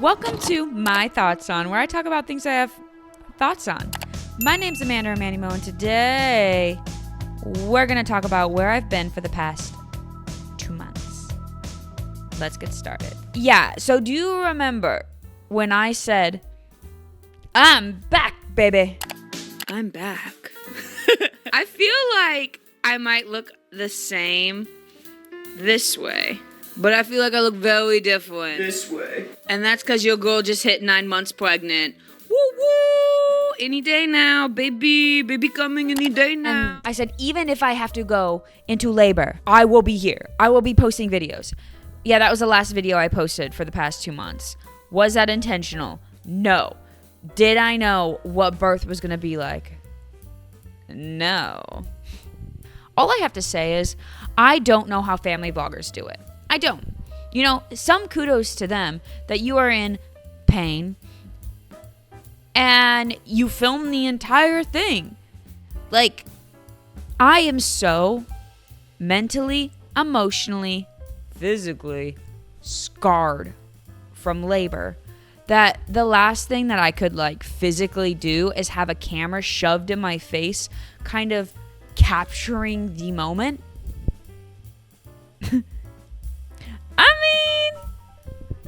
Welcome to My Thoughts On, where I talk about things I have thoughts on. My name's Amanda Amanimo, and today we're going to talk about where I've been for the past 2 months. Let's get started. Yeah, so do you remember when I said, I'm back, baby? I'm back. I feel like I might look the same this way, but I feel like I look very different This way. and that's because your girl just hit 9 months pregnant. Woo woo! Any day now, baby coming any day now. And I said, even if I have to go into labor, I will be here. I will be posting videos. Yeah, that was the last video I posted for the past 2 months. Was that intentional? No. Did I know what birth was going to be like? No. All I have to say is, I don't know how family vloggers do it. I don't. You know, some kudos to them that you are in pain and you film the entire thing. Like, I am so mentally, emotionally, physically scarred from labor that the last thing that I could like physically do is have a camera shoved in my face, kind of capturing the moment. I mean,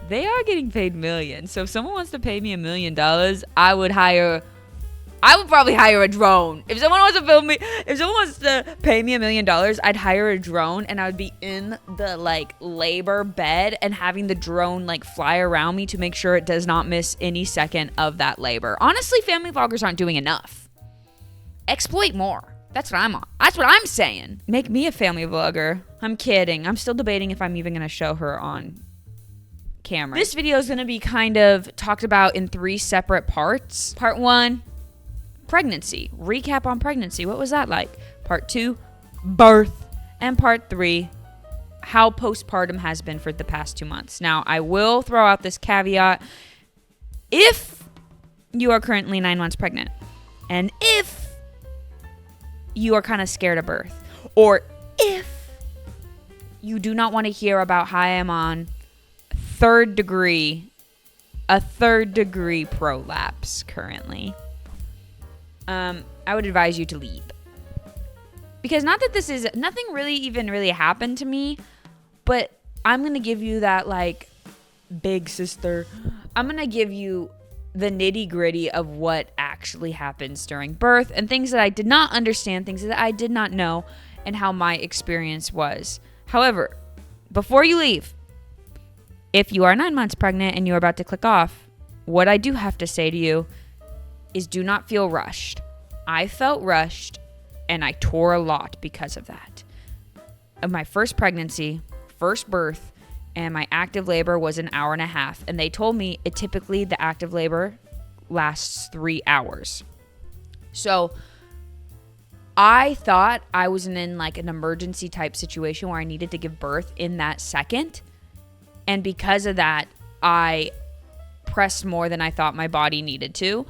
they are getting paid millions. So if someone wants to pay me $1 million, I would probably hire a drone. If someone wants to pay me $1 million, I'd hire a drone and I would be in the like labor bed and having the drone like fly around me to make sure it does not miss any second of that labor. Honestly, family vloggers aren't doing enough. Exploit more. That's what I'm saying. Make me a family vlogger. I'm kidding. I'm still debating if I'm even going to show her on camera. This video is going to be kind of talked about in 3 separate parts. Part 1, pregnancy. Recap on pregnancy. What was that like? Part 2, birth. And part 3, how postpartum has been for the past 2 months. Now, I will throw out this caveat. If you are currently 9 months pregnant, and if you are kind of scared of birth, or if you do not want to hear about how I am on a third degree prolapse currently, I would advise you to leave. Because not that nothing really happened to me, but I'm going to give you that like big sister. I'm going to give you the nitty gritty of what actually happens during birth and things that I did not understand, things that I did not know, and how my experience was. However, before you leave, if you are 9 months pregnant and you're about to click off, what I do have to say to you is do not feel rushed. I felt rushed and I tore a lot because of that. Of my first pregnancy, first birth, and my active labor was 1.5 hours. And they told me the active labor lasts 3 hours. So I thought I was in like an emergency type situation where I needed to give birth in that second. And because of that, I pressed more than I thought my body needed to.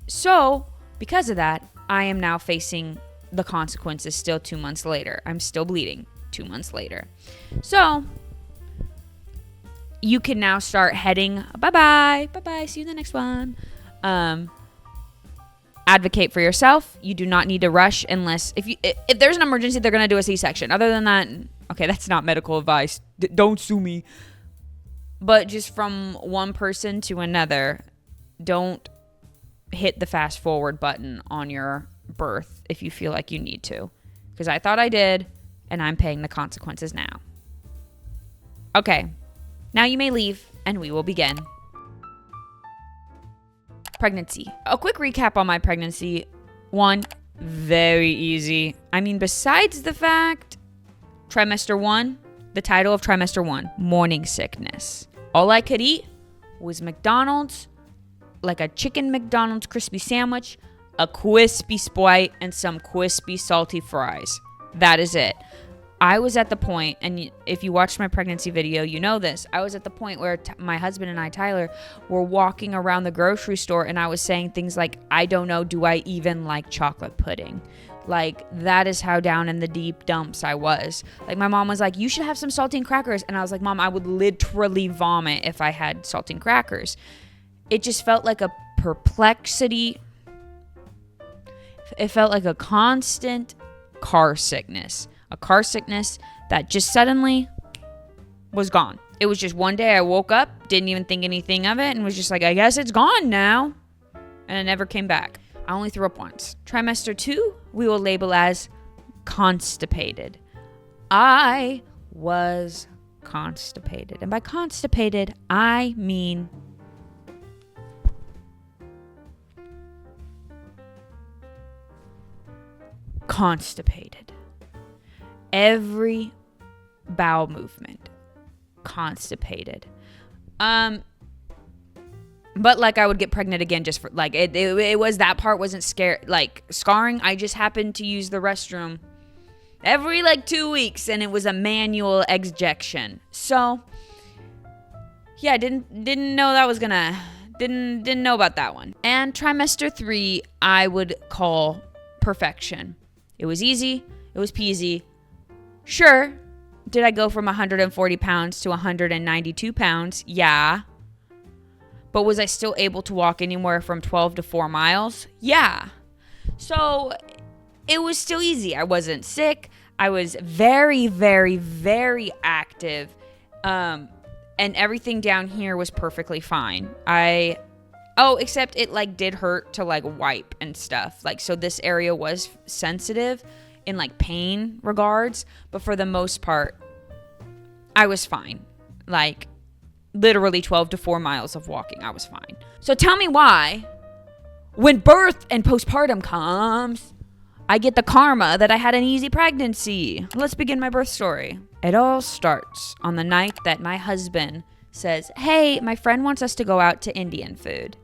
So because of that, I am now facing the consequences still 2 months later. I'm still bleeding 2 months later. So you can now start heading, bye-bye, see you in the next one. Advocate for yourself. You do not need to rush unless, if there's an emergency, they're going to do a C-section. Other than that, okay, that's not medical advice. Don't sue me. But just from one person to another, don't hit the fast forward button on your birth if you feel like you need to. Because I thought I did, and I'm paying the consequences now. Okay. Now you may leave, and we will begin. Pregnancy. A quick recap on my pregnancy. 1, very easy. I mean, besides the fact, trimester 1, the title of trimester 1, morning sickness. All I could eat was McDonald's, like a chicken McDonald's crispy sandwich, a crispy Sprite, and some crispy salty fries. That is it. I was at the point, and if you watched my pregnancy video, you know this. I was at the point where my husband and I, Tyler, were walking around the grocery store, and I was saying things like, I don't know, do I even like chocolate pudding? Like, that is how down in the deep dumps I was. Like, my mom was like, you should have some saltine crackers. And I was like, Mom, I would literally vomit if I had saltine crackers. It just felt like a perplexity. It felt like a constant car sickness. A car sickness that just suddenly was gone. It was just one day I woke up, didn't even think anything of it, and was just like, I guess it's gone now. And it never came back. I only threw up once. Trimester 2, we will label as constipated. I was constipated. And by constipated, I mean constipated. Every bowel movement. Constipated. But like I would get pregnant again just for like it was that part wasn't like scarring. I just happened to use the restroom every like 2 weeks and it was a manual ejection. So yeah, didn't know that was gonna didn't know about that one. And trimester 3 I would call perfection. It was easy, it was peasy. Sure, did I go from 140 pounds to 192 pounds? Yeah. But was I still able to walk anywhere from 12 to 4 miles? Yeah. So it was still easy. I wasn't sick. I was very, very, very active. And everything down here was perfectly fine. Except it like did hurt to like wipe and stuff. Like, so this area was sensitive in like pain regards. But for the most part, I was fine. Like, literally 12 to 4 miles of walking, I was fine. So tell me why, when birth and postpartum comes, I get the karma that I had an easy pregnancy. Let's begin my birth story. It all starts on the night that my husband says, hey, my friend wants us to go out to Indian food.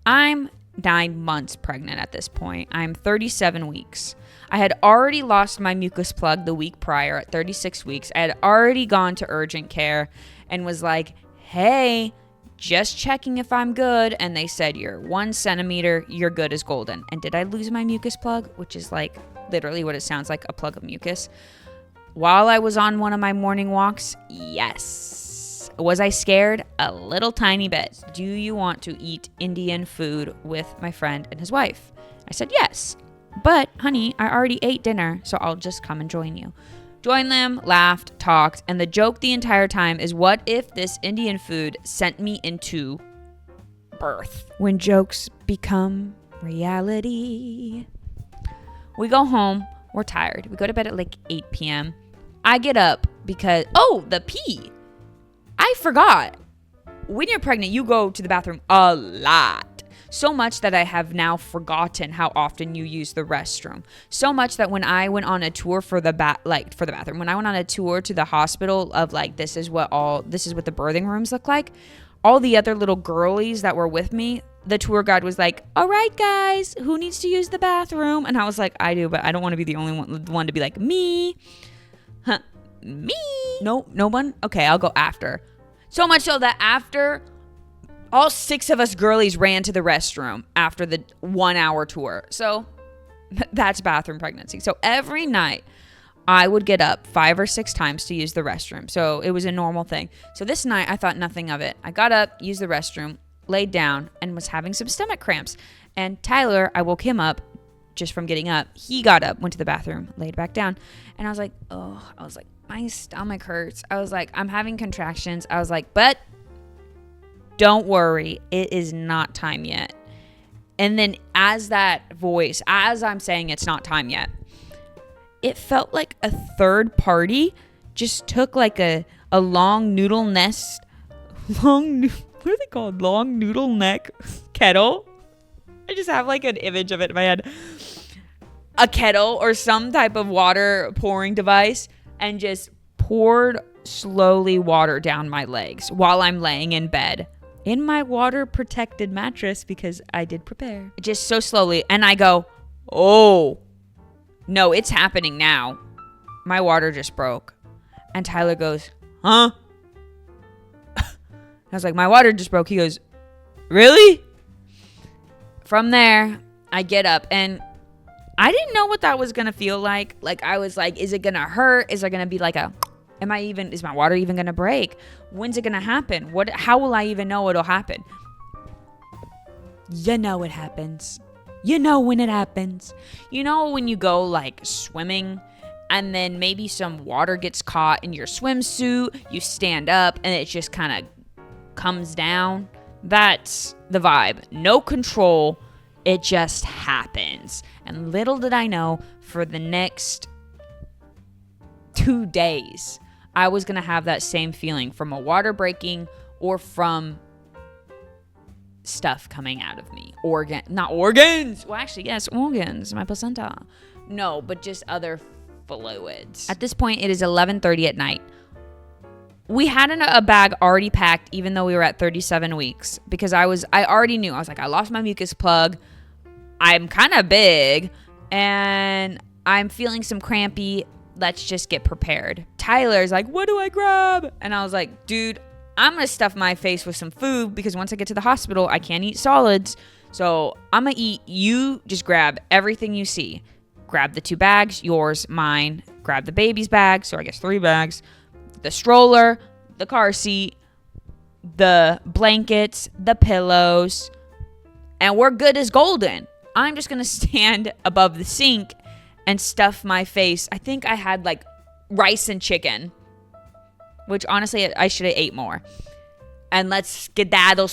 I'm 9 months pregnant at this point. I'm 37 weeks. I had already lost my mucus plug the week prior at 36 weeks. I had already gone to urgent care and was like, hey, just checking if I'm good. And they said, you're 1 centimeter, you're good as golden. And did I lose my mucus plug? Which is like literally what it sounds like, a plug of mucus. While I was on one of my morning walks, yes. Was I scared? A little tiny bit. Do you want to eat Indian food with my friend and his wife? I said, yes. But honey, I already ate dinner, so I'll just come and join you. Joined them, laughed, talked, and the joke the entire time is, what if this Indian food sent me into birth? When jokes become reality. We go home, we're tired. We go to bed at like 8 p.m. I get up because, the pee. I forgot. When you're pregnant, you go to the bathroom a lot. So much that I have now forgotten how often you use the restroom. So much that when I went on a tour for the bathroom, when I went on a tour to the hospital of like, this is what the birthing rooms look like. All the other little girlies that were with me, the tour guide was like, all right, guys, who needs to use the bathroom? And I was like, I do, but I don't want to be the only one to be like, me. Huh, me. No one? Okay, I'll go after. So much so that after, all 6 of us girlies ran to the restroom after the 1-hour tour. So that's bathroom pregnancy. So every night I would get up 5 or 6 times to use the restroom. So it was a normal thing. So this night I thought nothing of it. I got up, used the restroom, laid down, and was having some stomach cramps. And Tyler, I woke him up just from getting up. He got up, went to the bathroom, laid back down. And I was like, my stomach hurts. I was like, I'm having contractions. I was like, but don't worry, it is not time yet. And then as I'm saying it's not time yet, it felt like a third party just took like a long noodle nest, what are they called? Long noodle neck kettle. I just have like an image of it in my head. A kettle or some type of water pouring device and just poured slowly water down my legs while I'm laying in bed. In my water protected mattress because I did prepare. Just so slowly. And I go, oh, no, it's happening now. My water just broke. And Tyler goes, huh? I was like, my water just broke. He goes, really? From there, I get up and I didn't know what that was going to feel like. Like, I was like, is it going to hurt? Is there going to be like is my water even going to break? When's it going to happen? How will I even know it'll happen? You know it happens. You know when it happens. You know when you go like swimming and then maybe some water gets caught in your swimsuit, you stand up and it just kind of comes down? That's the vibe. No control. It just happens. And little did I know, for the next 2 days, I was going to have that same feeling from a water breaking or from stuff coming out of me. Not organs. Well, actually, yes, organs. My placenta. No, but just other fluids. At this point, it is 11:30 at night. We had a bag already packed, even though we were at 37 weeks, because I already knew. I was like, I lost my mucus plug. I'm kind of big, and I'm feeling some crampy. Let's just get prepared. Tyler's like, what do I grab? And I was like, dude, I'm going to stuff my face with some food because once I get to the hospital, I can't eat solids. So I'm going to eat. You just grab everything you see. Grab the 2 bags, yours, mine. Grab the baby's bag, so I guess 3 bags. The stroller, the car seat, the blankets, the pillows, and we're good as golden. I'm just going to stand above the sink and stuff my face. I think I had like rice and chicken, which honestly I should have ate more. And let's skedaddle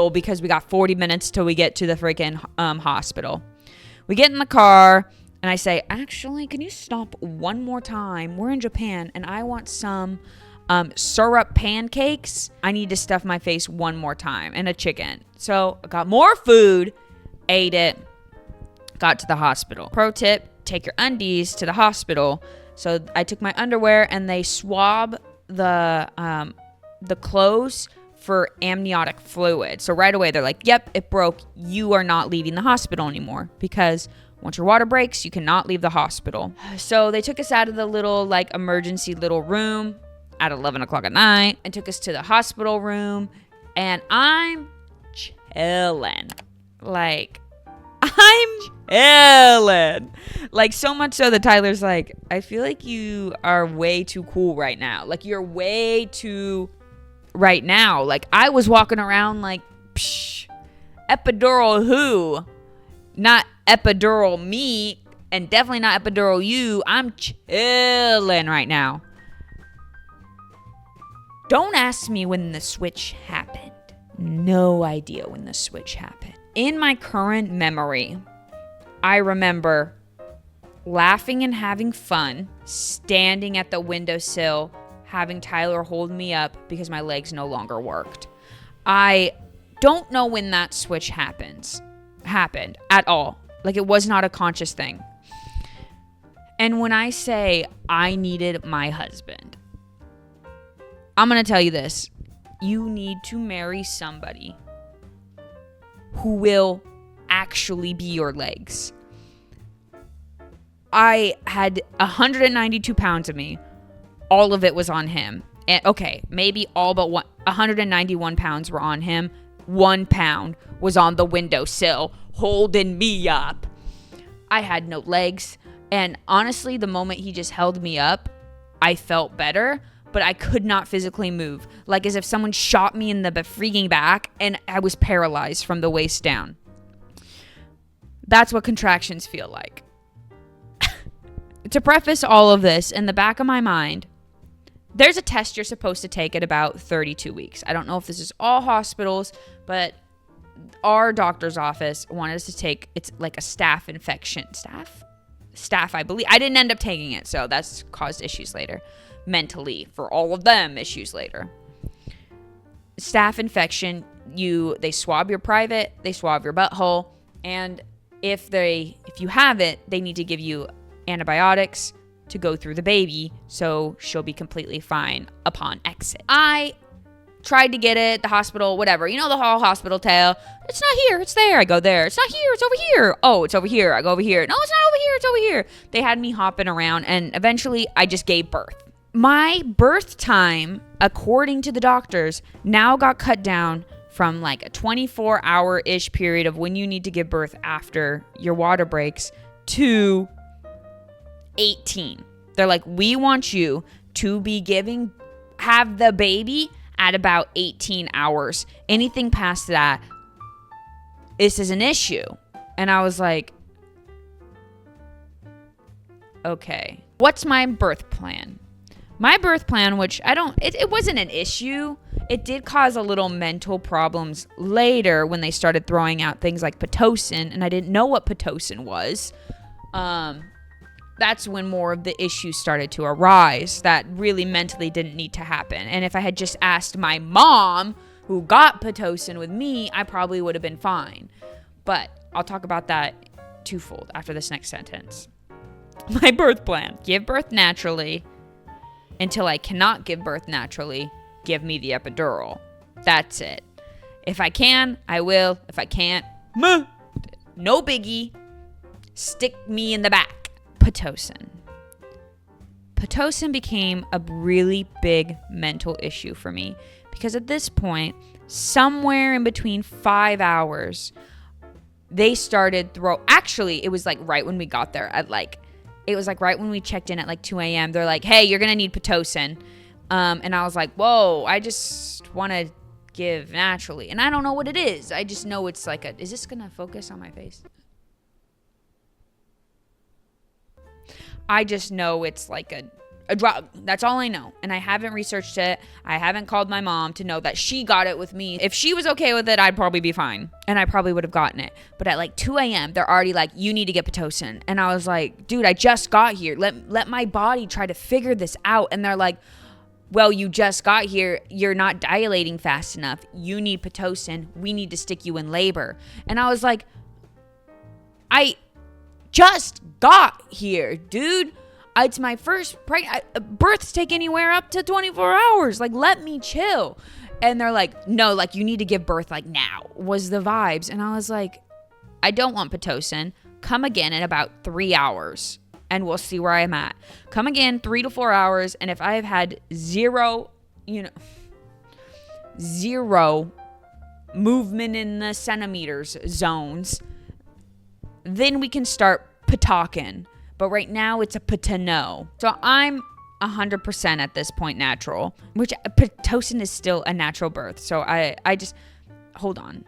because we got 40 minutes till we get to the freaking hospital. We get in the car and I say, actually, can you stop one more time? We're in Japan and I want some syrup pancakes. I need to stuff my face one more time, and a chicken. So I got more food, ate it, got to the hospital. Pro tip, take your undies to the hospital. So I took my underwear and they swab the clothes for amniotic fluid. So right away they're like, yep, it broke. You are not leaving the hospital anymore, because once your water breaks, you cannot leave the hospital. So they took us out of the little like emergency little room at 11 o'clock at night and took us to the hospital room, and I'm chilling. Like, I'm chilling. Like, so much so that Tyler's like, I feel like you are way too cool right now. Like, you're way too right now. Like, I was walking around like, psh, epidural who? Not epidural me, and definitely not epidural you. I'm chilling right now. Don't ask me when the switch happened. No idea when the switch happened. In my current memory, I remember laughing and having fun, standing at the windowsill, having Tyler hold me up because my legs no longer worked. I don't know when that switch happened at all. Like, it was not a conscious thing. And when I say I needed my husband, I'm going to tell you this. You need to marry somebody who will actually be your legs. I had 192 pounds of me. All of it was on him. And okay, maybe all but 191 pounds were on him. 1 pound was on the windowsill holding me up. I had no legs. And honestly, the moment he just held me up, I felt better. But I could not physically move. Like as if someone shot me in the freaking back and I was paralyzed from the waist down. That's what contractions feel like. To preface all of this, in the back of my mind, there's a test you're supposed to take at about 32 weeks. I don't know if this is all hospitals, but our doctor's office wanted us to take, it's like a staph infection. Staph, I believe. I didn't end up taking it, so that's caused issues later. Mentally, for all of them, issues later. Staph infection, they swab your private, they swab your butthole, and if you have it, they need to give you antibiotics to go through the baby so she'll be completely fine upon exit. I tried to get it, the hospital, whatever. You know the whole hospital tale. It's not here, it's there. I go there. It's not here, it's over here. Oh, it's over here. I go over here. No, it's not over here, it's over here. They had me hopping around, and eventually I just gave birth. My birth time, according to the doctors, now got cut down from like a 24-hour-ish period of when you need to give birth after your water breaks to 18. They're like, we want you to have the baby at about 18 hours. Anything past that, this is an issue. And I was like, okay, what's my birth plan? My birth plan, which it wasn't an issue. It did cause a little mental problems later when they started throwing out things like Pitocin, and I didn't know what Pitocin was. That's when more of the issues started to arise that really mentally didn't need to happen. And if I had just asked my mom, who got Pitocin with me, I probably would have been fine. But I'll talk about that twofold after this next sentence. My birth plan: give birth naturally. Until I cannot give birth naturally, give me the epidural. That's it. If I can, I will. If I can't, no biggie. Stick me in the back. Pitocin. Pitocin became a really big mental issue for me because at this point, somewhere in between 5 hours, they started actually, it was like right when we got there it was like right when we checked in at like 2 a.m. They're like, hey, you're going to need Pitocin. And I was like, whoa, I just want to give naturally. And I don't know what it is. I just know it's like is this going to focus on my face? I just know it's like a drug. That's all I know. And I haven't researched it. I haven't called my mom to know that she got it with me. If she was okay with it, I'd probably be fine. And I probably would have gotten it. But at like 2 a.m., they're already like, you need to get Pitocin. And I was like, dude, I just got here. Let my body try to figure this out. And they're like, well, you just got here. You're not dilating fast enough. You need Pitocin. We need to stick you in labor. And I was like, I just got here, dude. It's my first births take anywhere up to 24 hours. Like, let me chill. And they're like, no, like, you need to give birth, like, now, was the vibes. And I was like, I don't want Pitocin. Come again in about 3 hours, and we'll see where I'm at. Come again 3 to 4 hours, and if I have had zero movement in the centimeters zones, then we can start talking. But right now, it's a Pitano. So I'm 100% at this point natural, which Pitocin is still a natural birth. So I just, hold on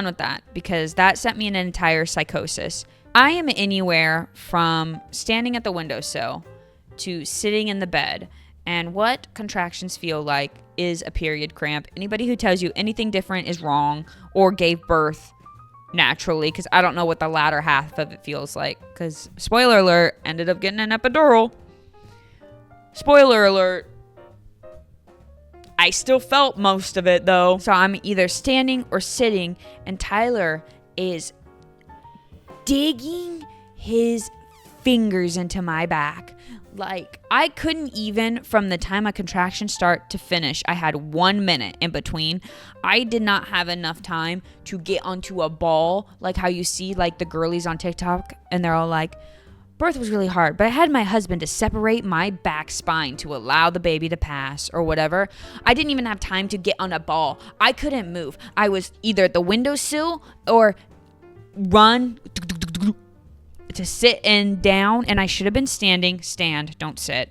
with that, because that sent me in an entire psychosis. I am anywhere from standing at the windowsill to sitting in the bed. And what contractions feel like is a period cramp. Anybody who tells you anything different is wrong or gave birth naturally, because I don't know what the latter half of it feels like, because spoiler alert, ended up getting an epidural. Spoiler alert, I still felt most of it though. So I'm either standing or sitting, and Tyler is digging his fingers into my back. Like, I couldn't even, from the time a contraction start to finish, I had 1 minute in between. I did not have enough time to get onto a ball, like how you see like the girlies on TikTok, and they're all like, birth was really hard, but I had my husband to separate my back spine to allow the baby to pass or whatever. I didn't even have time to get on a ball. I couldn't move. I was either at the windowsill or run to sit and down, and I should have been standing. Stand, don't sit.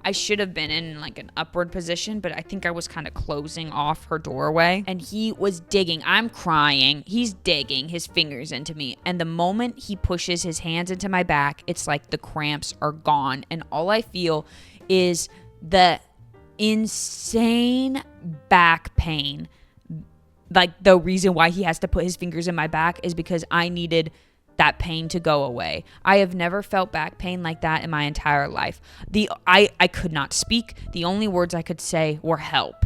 I should have been in like an upward position, but I think I was kind of closing off her doorway, and he was digging. I'm crying. He's digging his fingers into me, and the moment he pushes his hands into my back, it's like the cramps are gone, and all I feel is the insane back pain. Like, the reason why he has to put his fingers in my back is because I needed that pain to go away. I have never felt back pain like that in my entire life. I could not speak. The only words I could say were help.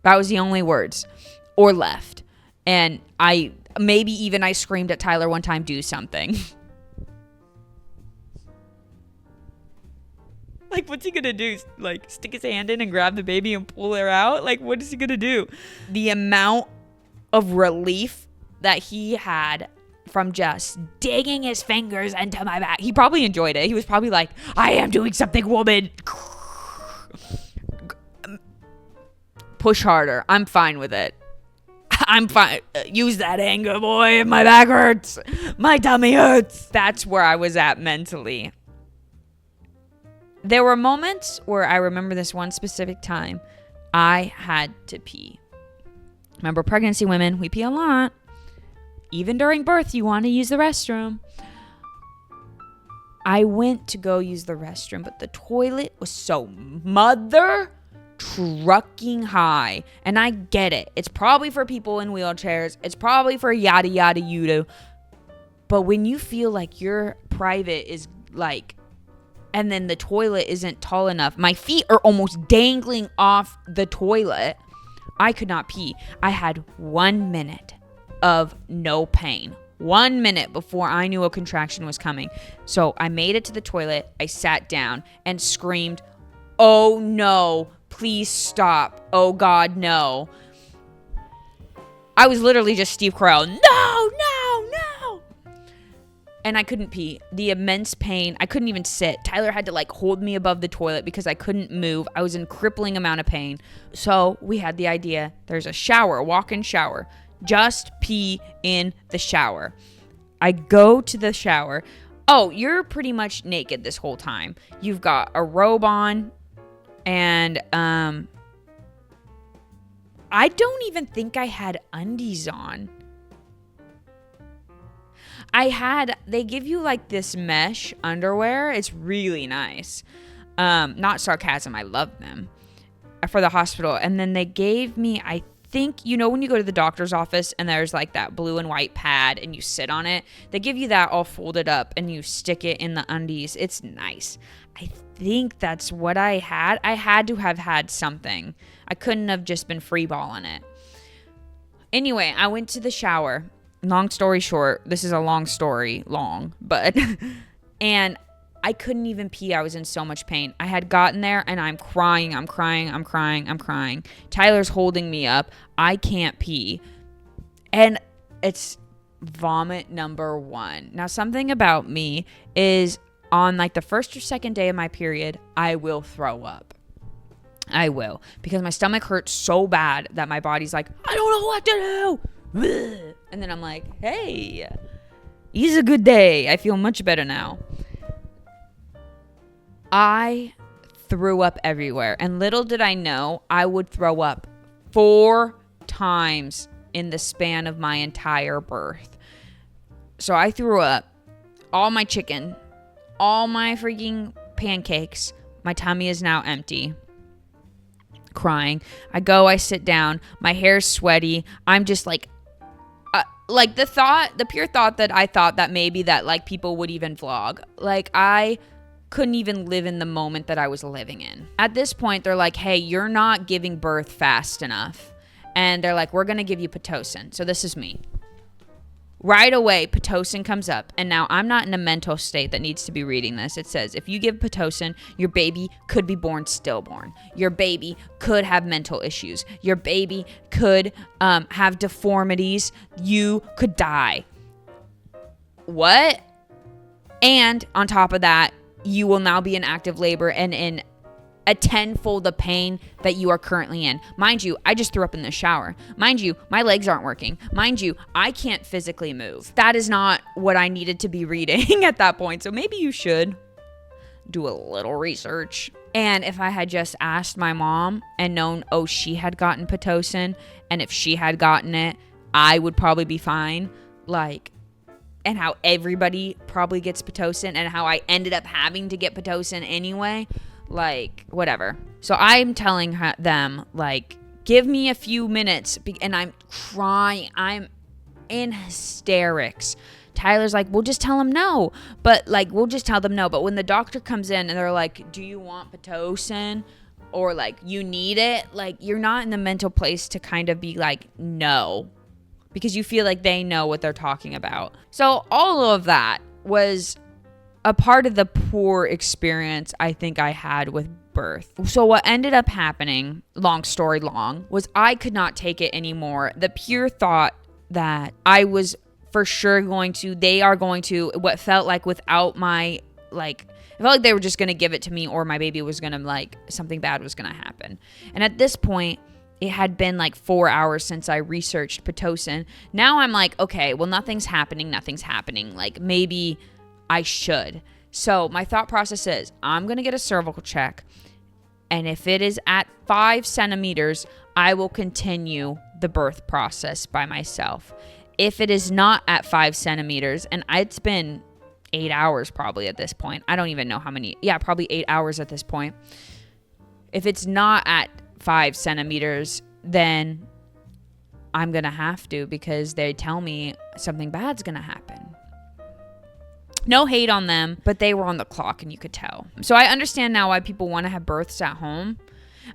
That was the only words. Or left. And I screamed at Tyler one time, do something. Like, what's he gonna do? Like, stick his hand in and grab the baby and pull her out? Like, what is he gonna do? The amount of relief that he had from just digging his fingers into my back. He probably enjoyed it. He was probably like, I am doing something, woman. Push harder. I'm fine with it. I'm fine. Use that anger, boy. My back hurts. My tummy hurts. That's where I was at mentally. There were moments where I remember this one specific time I had to pee. Remember, pregnancy women, we pee a lot. Even during birth, you want to use the restroom. I went to go use the restroom, but the toilet was so mother trucking high. And I get it. It's probably for people in wheelchairs. It's probably for yada yada yudo. But when you feel like your private is like, and then the toilet isn't tall enough, my feet are almost dangling off the toilet, I could not pee. I had 1 minute of no pain. 1 minute before I knew a contraction was coming. So I made it to the toilet. I sat down and screamed, "Oh no, please stop. Oh God, no." I was literally just Steve Carell. No. And I couldn't pee. The immense pain. I couldn't even sit. Tyler had to like hold me above the toilet because I couldn't move. I was in crippling amount of pain. So we had the idea. There's a shower, a walk-in shower. Just pee in the shower. I go to the shower. Oh, you're pretty much naked this whole time. You've got a robe on, and I don't even think I had undies on. They give you like this mesh underwear. It's really nice. Not sarcasm. I love them for the hospital. And then they gave me, I think, you know, when you go to the doctor's office and there's like that blue and white pad and you sit on it, they give you that all folded up and you stick it in the undies. It's nice. I think that's what I had. I had to have had something. I couldn't have just been freeballing it. Anyway, I went to the shower. Long story short, this is a long story, but and I couldn't even pee. I was in so much pain. I had gotten there and I'm crying. Tyler's holding me up. I can't pee. And it's vomit number 1. Now, something about me is on like the first or second day of my period, I will throw up. I will. Because my stomach hurts so bad that my body's like, I don't know what to do. And then I'm like, hey, it's a good day. I feel much better now. I threw up everywhere. And little did I know, I would throw up 4 times in the span of my entire birth. So I threw up all my chicken, all my freaking pancakes. My tummy is now empty. Crying. I sit down. My hair's sweaty. I'm just like the pure thought that I thought that maybe that like people would even vlog. Like I couldn't even live in the moment that I was living in. At this point, they're like, hey, you're not giving birth fast enough. And they're like, we're going to give you Pitocin. So this is me. Right away, Pitocin comes up. And now I'm not in a mental state that needs to be reading this. It says, if you give Pitocin, your baby could be born stillborn. Your baby could have mental issues. Your baby could have deformities. You could die. What? And on top of that, you will now be in active labor and in a tenfold the pain that you are currently in. Mind you, I just threw up in the shower. Mind you, my legs aren't working. Mind you, I can't physically move. That is not what I needed to be reading at that point. So maybe you should do a little research. And if I had just asked my mom and known, oh, she had gotten Pitocin, and if she had gotten it, I would probably be fine. Like, and how everybody probably gets Pitocin and how I ended up having to get Pitocin anyway. Like, whatever. So I'm telling them, like, give me a few minutes. And I'm crying. I'm in hysterics. Tyler's like, we'll just tell them no. But, like, we'll just tell them no. But when the doctor comes in and they're like, do you want Pitocin? Or, like, you need it? Like, you're not in the mental place to kind of be like, no. Because you feel like they know what they're talking about. So all of that was a part of the poor experience I think I had with birth. So what ended up happening, long story long, was I could not take it anymore. The pure thought that I was for sure they are going to, what felt like without my, like, it felt like they were just going to give it to me or my baby was going to, like, something bad was going to happen. And at this point, it had been like 4 hours since I researched Pitocin. Now I'm like, okay, well, nothing's happening. Like, maybe I should. So my thought process is, I'm going to get a cervical check. And if it is at 5 centimeters, I will continue the birth process by myself. If it is not at 5 centimeters, and it's been 8 hours probably at this point. I don't even know how many. Yeah, probably 8 hours at this point. If it's not at 5 centimeters, then I'm going to have to, because they tell me something bad's going to happen. No hate on them, but they were on the clock and you could tell. So I understand now why people want to have births at home.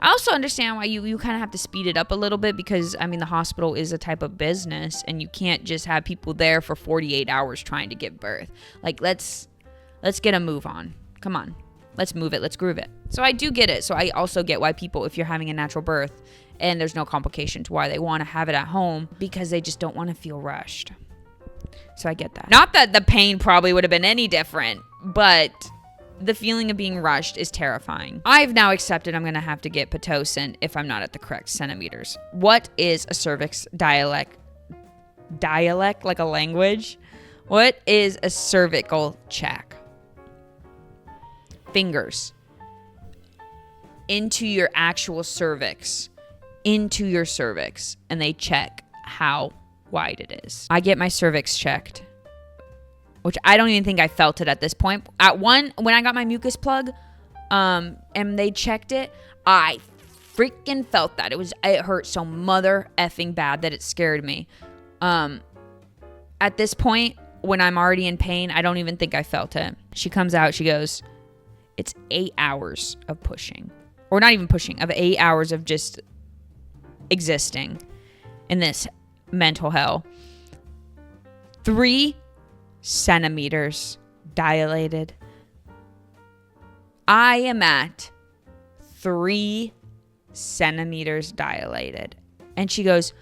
I also understand why you kind of have to speed it up a little bit, because, I mean, the hospital is a type of business and you can't just have people there for 48 hours trying to give birth. Like, let's get a move on. Come on. Let's move it. Let's groove it. So I do get it. So I also get why people, if you're having a natural birth and there's no complications, why they want to have it at home, because they just don't want to feel rushed. So I get that. Not that the pain probably would have been any different, but the feeling of being rushed is terrifying. I've now accepted I'm going to have to get Pitocin if I'm not at the correct centimeters. What is a cervix dialect? Dialect, like a language? What is a cervical check? Fingers into your actual cervix, and they check how wide it is. I get my cervix checked, which I don't even think I felt it at this point. When I got my mucus plug, and they checked it, I freaking felt that. It hurt so mother effing bad that it scared me. At this point, when I'm already in pain, I don't even think I felt it. She comes out, she goes, it's 8 hours of pushing. Or not even pushing, of 8 hours of just existing in this mental hell. 3 centimeters dilated. I am at 3 centimeters dilated. And she goes,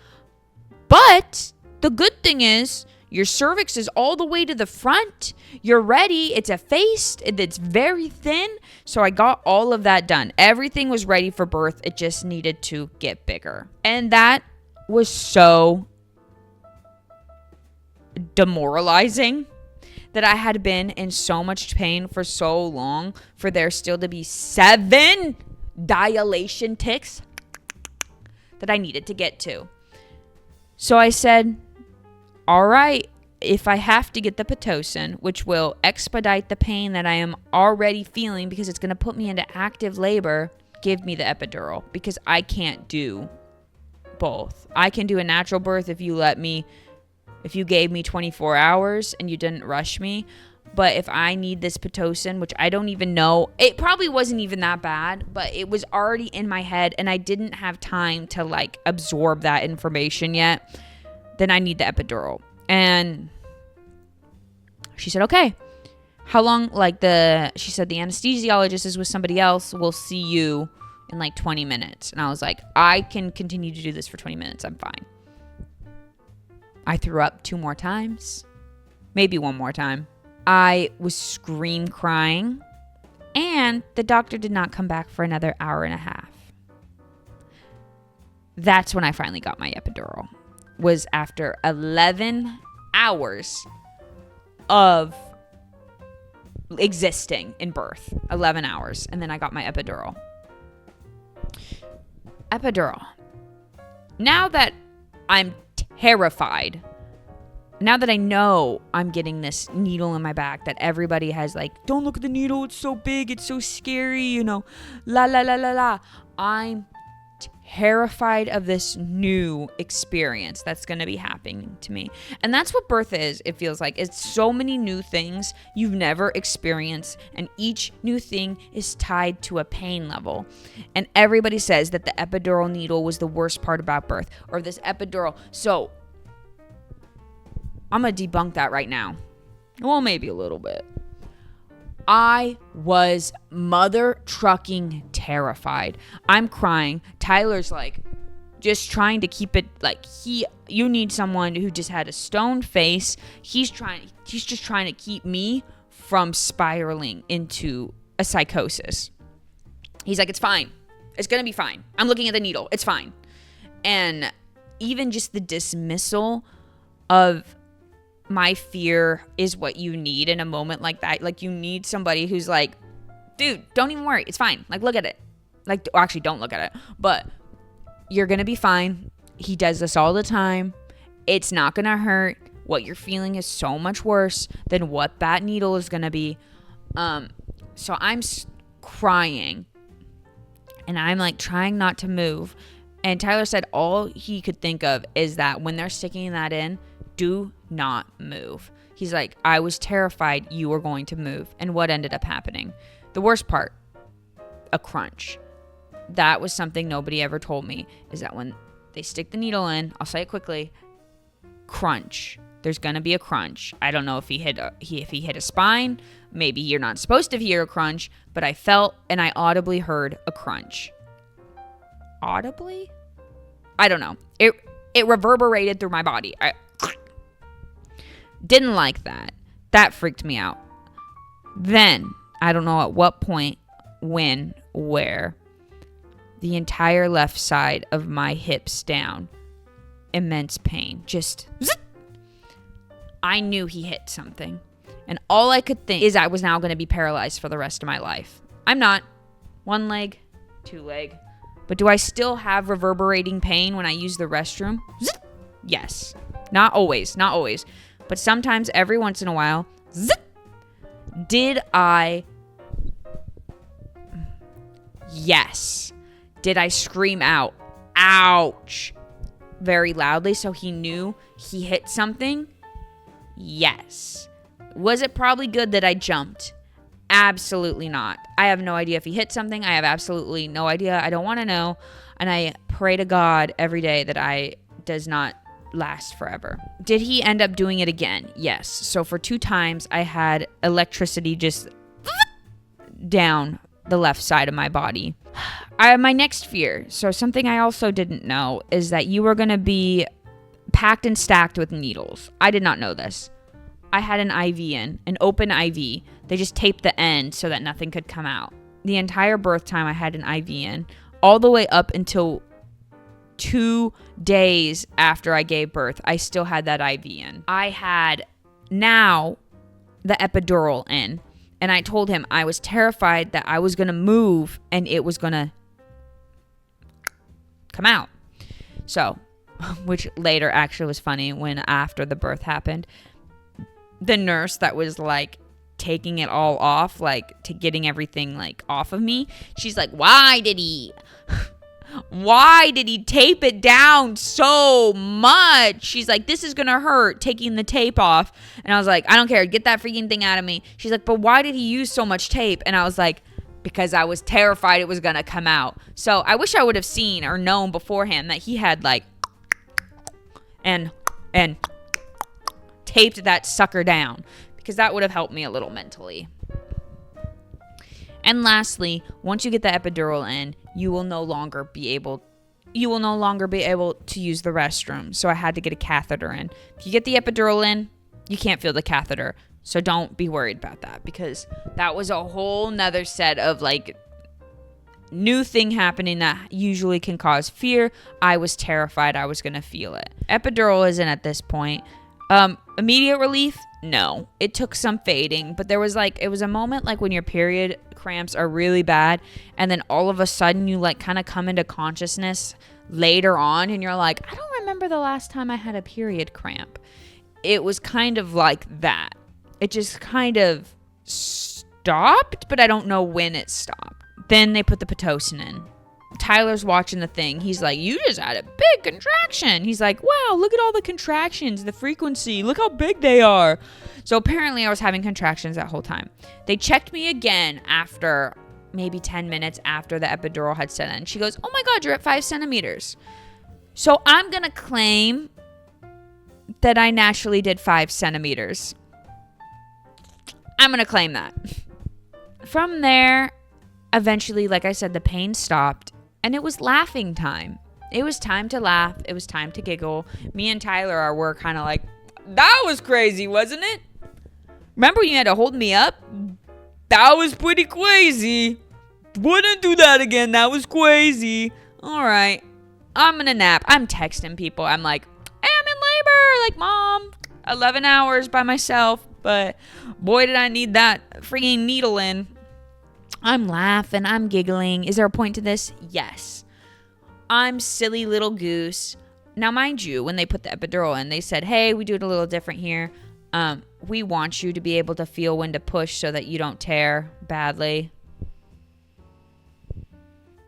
but the good thing is your cervix is all the way to the front. You're ready. It's effaced. It's very thin. So I got all of that done. Everything was ready for birth. It just needed to get bigger. And that was so demoralizing, that I had been in so much pain for so long for there still to be 7 dilation ticks that I needed to get to. So I said, all right, if I have to get the Pitocin, which will expedite the pain that I am already feeling because it's going to put me into active labor, give me the epidural, because I can't do both. I can do a natural birth if you gave me 24 hours and you didn't rush me. But if I need this Pitocin, which I don't even know, it probably wasn't even that bad, but it was already in my head and I didn't have time to like absorb that information yet, then I need the epidural. And she said, okay, how long, she said the anesthesiologist is with somebody else. We'll see you in like 20 minutes. And I was like, I can continue to do this for 20 minutes. I'm fine. I threw up 2 more times, maybe 1 more time. I was crying, and the doctor did not come back for another hour and a half. That's when I finally got my epidural. Was after 11 hours of existing in birth. 11 hours. And then I got my epidural. Now that I'm terrified, now that I know I'm getting this needle in my back that everybody has like, don't look at the needle, it's so big, it's so scary, la la la la la. I'm terrified of this new experience that's going to be happening to me. And that's what birth is, it feels like. It's so many new things you've never experienced, and each new thing is tied to a pain level. And everybody says that the epidural needle was the worst part about birth, or this epidural. So I'm going to debunk that right now. Well, maybe a little bit. I was mother trucking terrified. I'm crying. Tyler's like just trying to keep it like you need someone who just had a stone face. He's just trying to keep me from spiraling into a psychosis. He's like, it's fine. It's going to be fine. I'm looking at the needle. It's fine. And even just the dismissal of my fear is what you need in a moment like that. Like, you need somebody who's like, dude, don't even worry. It's fine. Like, look at it. Like, actually, don't look at it. But you're going to be fine. He does this all the time. It's not going to hurt. What you're feeling is so much worse than what that needle is going to be. So I'm crying. And I'm like trying not to move. And Tyler said all he could think of is that when they're sticking that in, do not move. He's like, I was terrified you were going to move. And what ended up happening? The worst part, a crunch. That was something nobody ever told me, is that when they stick the needle in, I'll say it quickly, crunch. There's going to be a crunch. I don't know if he hit a spine. Maybe you're not supposed to hear a crunch, but I felt and I audibly heard a crunch. Audibly? I don't know. It reverberated through my body. I didn't like that. That freaked me out. Then, I don't know at what point, when, where, the entire left side of my hips down. Immense pain. Just zip. I knew he hit something. And all I could think is I was now going to be paralyzed for the rest of my life. I'm not. One leg, two leg. But do I still have reverberating pain when I use the restroom? Zip. Yes. Not always. Not always. But sometimes, every once in a while, zip. Did I? Yes. Did I scream out, ouch, very loudly so he knew he hit something? Yes. Was it probably good that I jumped? Absolutely not. I have no idea if he hit something. I have absolutely no idea. I don't want to know. And I pray to God every day that I does not last forever. Did he end up doing it again? Yes. So for 2 times, I had electricity just down the left side of my body. My next fear, so something I also didn't know, is that you were going to be packed and stacked with needles. I did not know this. I had an IV in, an open IV. They just taped the end so that nothing could come out. The entire birth time I had an IV in, all the way up until 2 days after I gave birth, I still had that IV in. I had now the epidural in. And I told him I was terrified that I was going to move and it was going to come out. So, which later actually was funny when after the birth happened, the nurse that was like taking it all off, like getting everything like off of me, she's like, why did he tape it down so much? She's like, this is gonna hurt taking the tape off. And I was like, I don't care, get that freaking thing out of me. She's like, but why did he use so much tape? And I was like, because I was terrified it was gonna come out. So I wish I would have seen or known beforehand that he had like and taped that sucker down, because that would have helped me a little mentally. And lastly, once you get the epidural in, you will no longer be able to use the restroom. So I had to get a catheter in. If you get the epidural in, you can't feel the catheter. So don't be worried about that, because that was a whole nother set of like new thing happening that usually can cause fear. I was terrified I was going to feel it. Epidural isn't at this point. Immediate relief? No. It took some fading, but there was it was a moment like when your period cramps are really bad, and then all of a sudden you like kind of come into consciousness later on, and you're like, I don't remember the last time I had a period cramp. It was kind of like that. It just kind of stopped, but I don't know when it stopped. Then they put the Pitocin in. Tyler's watching the thing. He's like, you just had a big contraction. He's like, wow, look at all the contractions, the frequency. Look how big they are. So apparently I was having contractions that whole time. They checked me again after maybe 10 minutes after the epidural had set in. She goes, oh my God, you're at 5 centimeters. So I'm going to claim that I naturally did 5 centimeters. I'm going to claim that. From there, eventually, like I said, the pain stopped. And it was laughing time. It was time to laugh. It was time to giggle. Me and Tyler were kind of like, that was crazy, wasn't it? Remember when you had to hold me up? That was pretty crazy. Wouldn't do that again. That was crazy. All right. I'm gonna nap. I'm texting people. I'm like, hey, I'm in labor. Like, Mom, 11 hours by myself. But boy, did I need that freaking needle in. I'm laughing. I'm giggling. Is there a point to this? Yes. I'm silly little goose. Now, mind you, when they put the epidural in, they said, hey, we do it a little different here. We want you to be able to feel when to push so that you don't tear badly.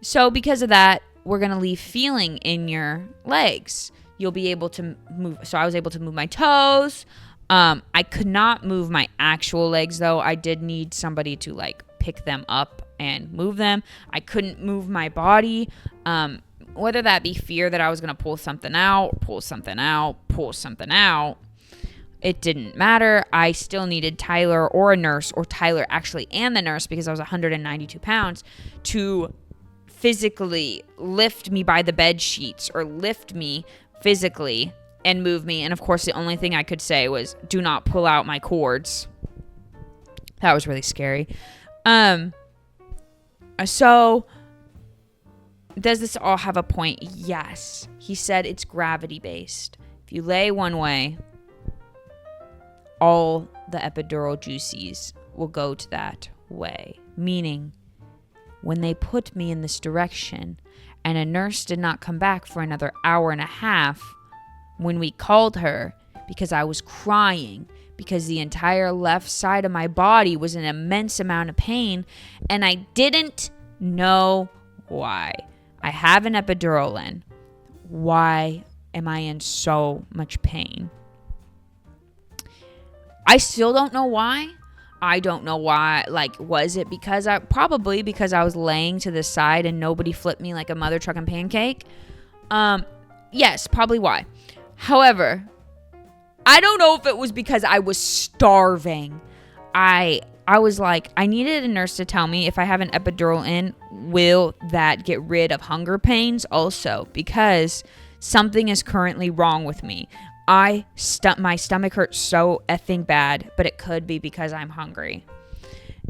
So because of that, we're going to leave feeling in your legs. You'll be able to move. So I was able to move my toes. I could not move my actual legs, though. I did need somebody to like pick them up and move them. I couldn't move my body. Whether that be fear that I was going to pull something out, it didn't matter. I still needed Tyler or a nurse, or Tyler actually and the nurse, because I was 192 pounds, to physically lift me by the bed sheets or lift me physically and move me. And of course, the only thing I could say was, do not pull out my cords. That was really scary. So does this all have a point? Yes. He said it's gravity based. If you lay one way, all the epidural juices will go to that way. Meaning, when they put me in this direction and a nurse did not come back for another hour and a half when we called her, because I was crying, because the entire left side of my body was in an immense amount of pain, and I didn't know why. I have an epidural in. Why am I in so much pain? I still don't know why. I don't know why. Like, was it because probably because I was laying to the side and nobody flipped me like a mother trucking pancake? Yes, probably why. However, I don't know if it was because I was starving. I was like, I needed a nurse to tell me if I have an epidural in, will that get rid of hunger pains also? Because something is currently wrong with me. My stomach hurts so effing bad, but it could be because I'm hungry.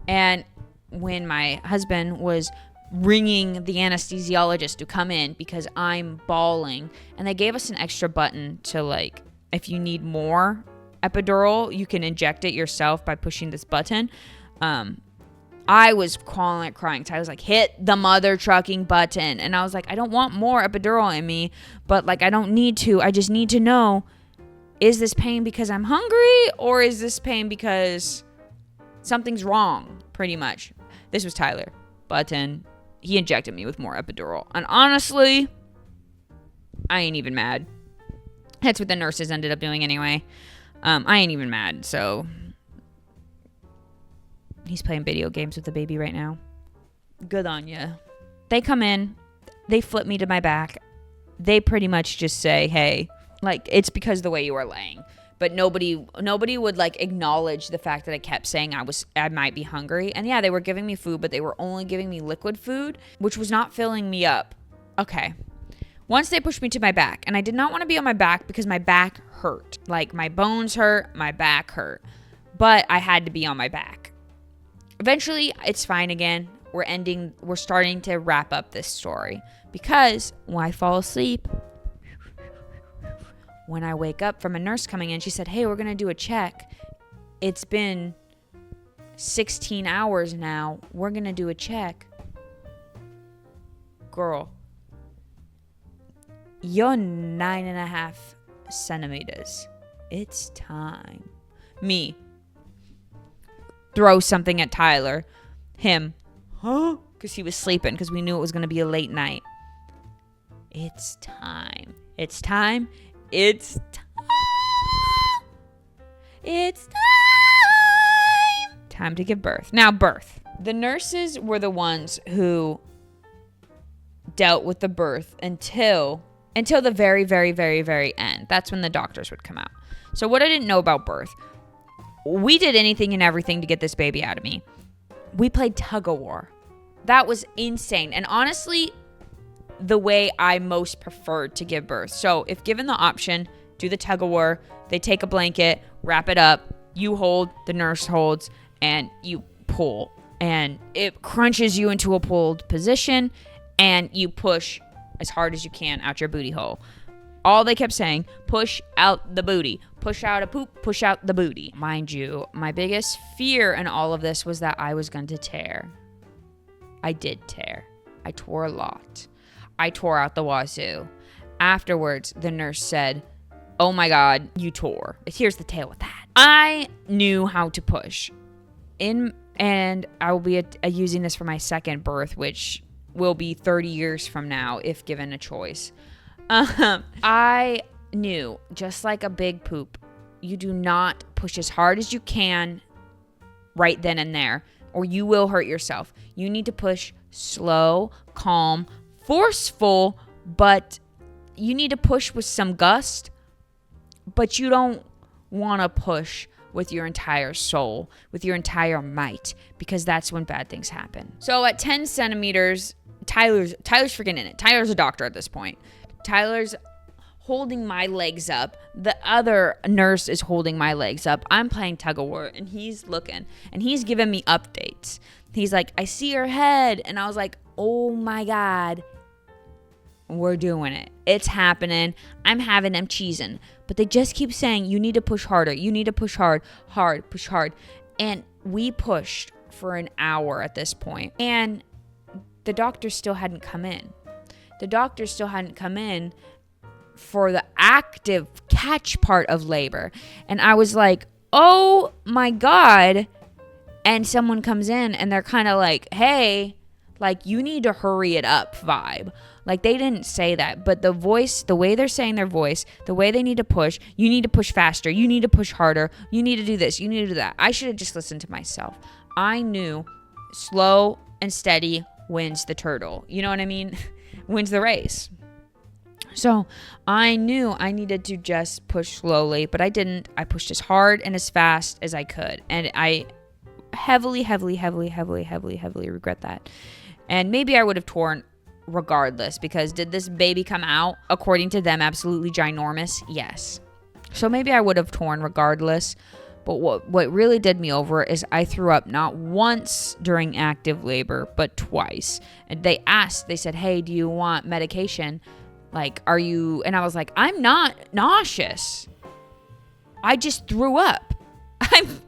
And when my husband was ringing the anesthesiologist to come in because I'm bawling, and they gave us an extra button to, like, if you need more epidural, you can inject it yourself by pushing this button. I was crying. So I was like, hit the mother trucking button. And I was like, I don't want more epidural in me, but like, I don't need to. I just need to know, is this pain because I'm hungry, or is this pain because something's wrong? Pretty much. This was Tyler. Button. He injected me with more epidural. And honestly, I ain't even mad. That's what the nurses ended up doing anyway. I ain't even mad. So he's playing video games with the baby right now. Good on ya. They come in. They flip me to my back. They pretty much just say, hey, like, it's because of the way you are laying. But nobody would like acknowledge the fact that I kept saying I might be hungry. And yeah, they were giving me food, but they were only giving me liquid food, which was not filling me up. Okay. Once they pushed me to my back, and I did not want to be on my back because my back hurt. Like, my bones hurt, my back hurt. But I had to be on my back. Eventually, it's fine again. We're starting to wrap up this story. Because when I fall asleep, when I wake up from a nurse coming in, she said, hey, we're going to do a check. It's been 16 hours now. We're going to do a check. Girl, you're 9.5 centimeters. It's time. Me. Throw something at Tyler. Him. Huh? Because he was sleeping, because we knew it was going to be a late night. It's time. It's time. It's time. It's time. Time to give birth. Now, birth. The nurses were the ones who dealt with the birth until the very, very, very, very end. That's when the doctors would come out. So what I didn't know about birth, we did anything and everything to get this baby out of me. We played tug of war. That was insane. And honestly, the way I most preferred to give birth. So if given the option, do the tug of war. They take a blanket, wrap it up, you hold, the nurse holds, and you pull. And it crunches you into a pulled position, and you push as hard as you can out your booty hole. All they kept saying, push out the booty, push out a poop, push out the booty. Mind you, my biggest fear in all of this was that I was going to tear. I did tear. I tore a lot. I tore out the wazoo. Afterwards, the nurse said, oh my God, you tore. Here's the tale with that. I knew how to push. And I will be using this for my second birth, which will be 30 years from now if given a choice. I knew, just like a big poop, you do not push as hard as you can right then and there, or you will hurt yourself. You need to push slow, calm, forceful, but you need to push with some gust, but you don't want to push with your entire soul, with your entire might, because that's when bad things happen. So at 10 centimeters, Tyler's freaking in it. Tyler's a doctor at this point. Tyler's holding my legs up. The other nurse is holding my legs up. I'm playing tug of war, and he's looking, and he's giving me updates. He's like, I see your head. And I was like, oh my God, we're doing it. It's happening. I'm having them cheesing. But they just keep saying, you need to push harder. You need to push hard, push hard. And we pushed for an hour at this point. And the doctor still hadn't come in. The doctor still hadn't come in for the active catch part of labor. And I was like, oh my God. And someone comes in and they're kind of like, hey, like, you need to hurry it up vibe. Like, they didn't say that, but the voice, the way they're saying their voice, the way they need to push, you need to push faster, you need to push harder, you need to do this, you need to do that. I should have just listened to myself. I knew slow and steady wins the turtle. You know what I mean? Wins the race. So I knew I needed to just push slowly, but I didn't. I pushed as hard and as fast as I could. And I heavily regret that. And maybe I would have torn regardless, because did this baby come out, according to them, absolutely ginormous? Yes. So maybe I would have torn regardless. But what really did me over is I threw up not once during active labor, but twice. And they said, hey, do you want medication? Like, are you? And I was like, I'm not nauseous. I just threw up. And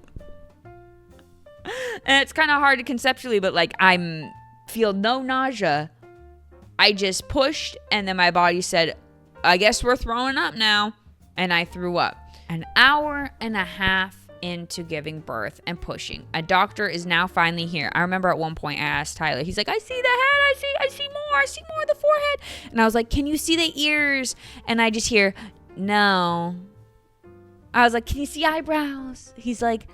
it's kind of hard to conceptually, but like, feel no nausea. I just pushed, and then my body said, I guess we're throwing up now. And I threw up. An hour and a half into giving birth and pushing. A doctor is now finally here. I remember at one point I asked Tyler, he's like, I see the head, I see more of the forehead. And I was like, can you see the ears? And I just hear, no. I was like, can you see eyebrows? He's like,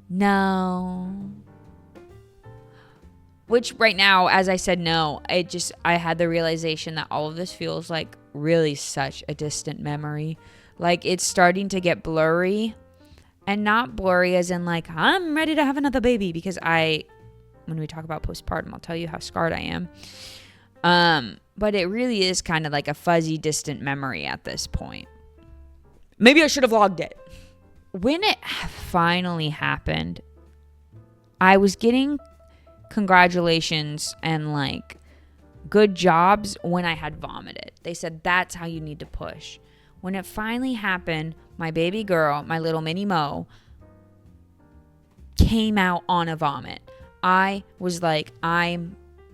no. Which right now, as I said no, I had the realization that all of this feels like really such a distant memory. Like, it's starting to get blurry. And not blurry as in like, I'm ready to have another baby, because when we talk about postpartum, I'll tell you how scarred I am. But it really is kind of like a fuzzy, distant memory at this point. Maybe I should have logged it. When it finally happened, I was getting congratulations and like good jobs when I had vomited. They said, that's how you need to push. When it finally happened, my baby girl, my little mini Mo, came out on a vomit. I was like,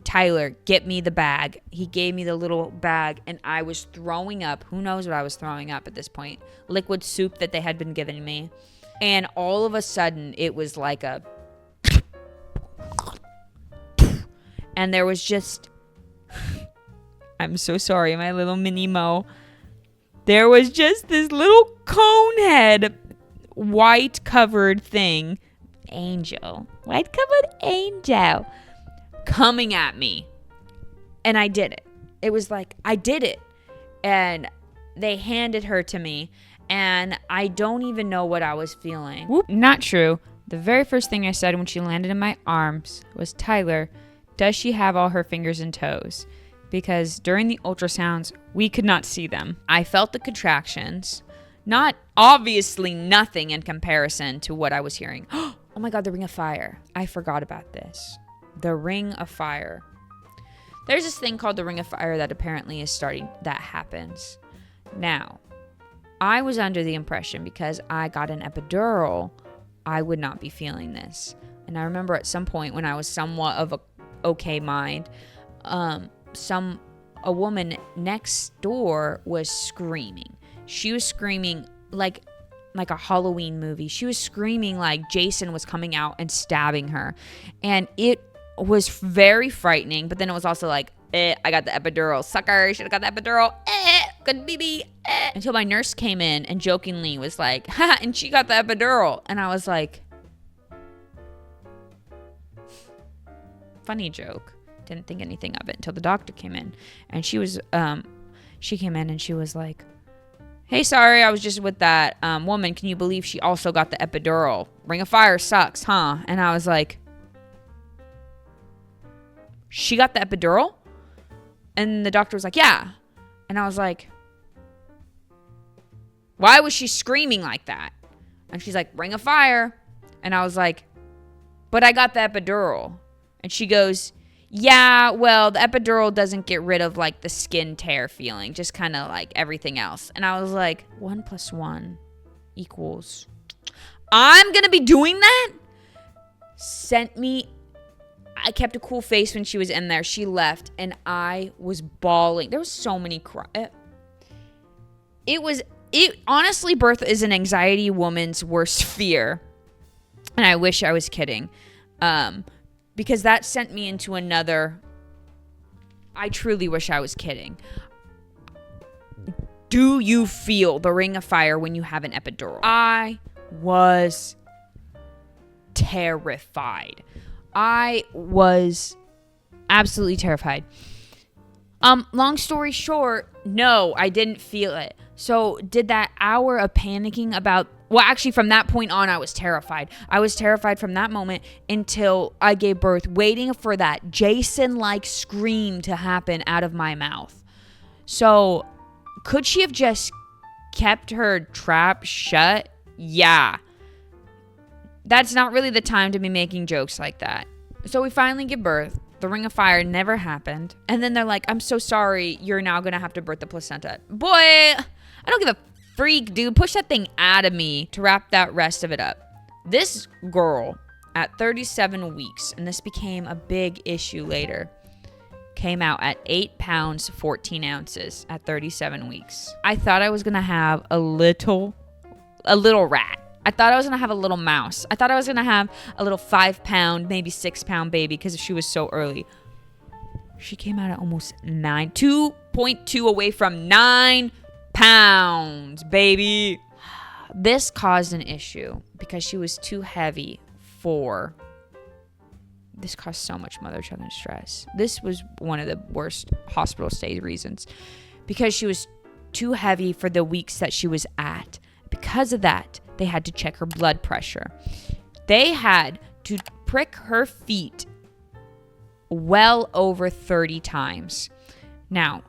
Tyler, get me the bag. He gave me the little bag, and I was throwing up. Who knows what I was throwing up at this point? Liquid soup that they had been giving me. And all of a sudden, it was like a... And there was just... I'm so sorry, my little mini Mo. There was just this little cone head, white covered thing, white covered angel, coming at me. And I did it. It was like, I did it. And they handed her to me, and I don't even know what I was feeling. Whoop, not true. The very first thing I said when she landed in my arms was, Tyler, does she have all her fingers and toes? Because during the ultrasounds, we could not see them. I felt the contractions, not obviously nothing in comparison to what I was hearing. Oh my God, the ring of fire. I forgot about this. The ring of fire. There's this thing called the Ring of Fire that apparently is starting, that happens. Now, I was under the impression because I got an epidural, I would not be feeling this. And I remember at some point when I was somewhat of a okay mind, a woman next door was screaming. She was screaming like a Halloween movie. She was screaming like Jason was coming out and stabbing her. And it was very frightening, but then it was also like, I got the epidural. Sucker, should have got the epidural. Good baby. Until my nurse came in and jokingly was like, ha, and she got the epidural. And I was like, funny joke. Didn't think anything of it until the doctor came in. And she came in and she was like, hey, sorry, I was just with that woman. Can you believe she also got the epidural? Ring of Fire sucks, huh? And I was like, she got the epidural? And the doctor was like, yeah. And I was like, why was she screaming like that? And she's like, Ring of Fire. And I was like, but I got the epidural. And she goes, yeah, well, the epidural doesn't get rid of like the skin tear feeling, just kind of like everything else. And I was like, 1 + 1 =. I'm going to be doing that? I kept a cool face when she was in there. She left and I was bawling. There was so many cries. Honestly, birth is an anxiety woman's worst fear. And I wish I was kidding. Because that sent me into another. I truly wish I was kidding. Do you feel the Ring of Fire when you have an epidural? I was terrified. I was absolutely terrified. Long story short, no, I didn't feel it. So did that hour of panicking about, well, actually from that point on, I was terrified. I was terrified from that moment until I gave birth, waiting for that Jason-like scream to happen out of my mouth. So could she have just kept her trap shut? Yeah. That's not really the time to be making jokes like that. So we finally give birth. The Ring of Fire never happened. And then they're like, I'm so sorry. You're now going to have to birth the placenta. Boy, I don't give a freak, dude. Push that thing out of me to wrap that rest of it up. This girl at 37 weeks, and this became a big issue later, came out at 8 pounds, 14 ounces at 37 weeks. I thought I was going to have a little rat. I thought I was going to have a little mouse. I thought I was going to have a little 5 pound, maybe 6 pound baby because she was so early. She came out at almost 2.2 away from 9 pounds, baby. This caused an issue because she was too heavy for. This caused so much mother-child stress. This was one of the worst hospital stay reasons because she was too heavy for the weeks that she was at. Because of that, they had to check her blood pressure. They had to prick her feet well over 30 times. Now,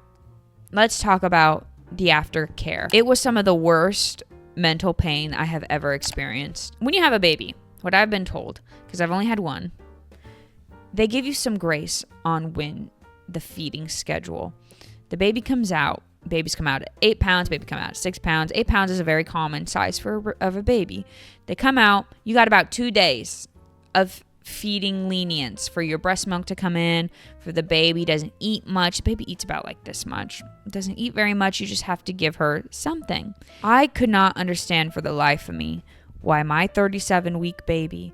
let's talk about the aftercare. It was some of the worst mental pain I have ever experienced. When you have a baby, what I've been told, because I've only had one, they give you some grace on when the feeding schedule. The baby comes out. Babies come out at 8 pounds, baby come out at 6 pounds. 8 pounds is a very common size of a baby. They come out, you got about 2 days of feeding lenience for your breast milk to come in, for the baby. Doesn't eat much. The baby eats about like this much. Doesn't eat very much. You just have to give her something. I could not understand for the life of me why my 37-week baby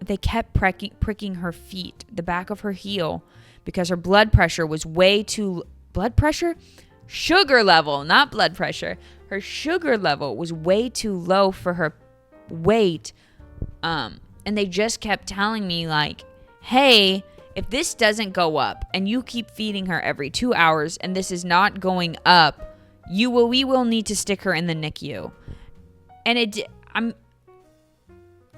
they kept pricking her feet, the back of her heel, because her blood pressure was way too sugar level, not blood pressure. Her sugar level was way too low for her weight. And they just kept telling me like, hey, if this doesn't go up and you keep feeding her every 2 hours and this is not going up, we will need to stick her in the NICU. And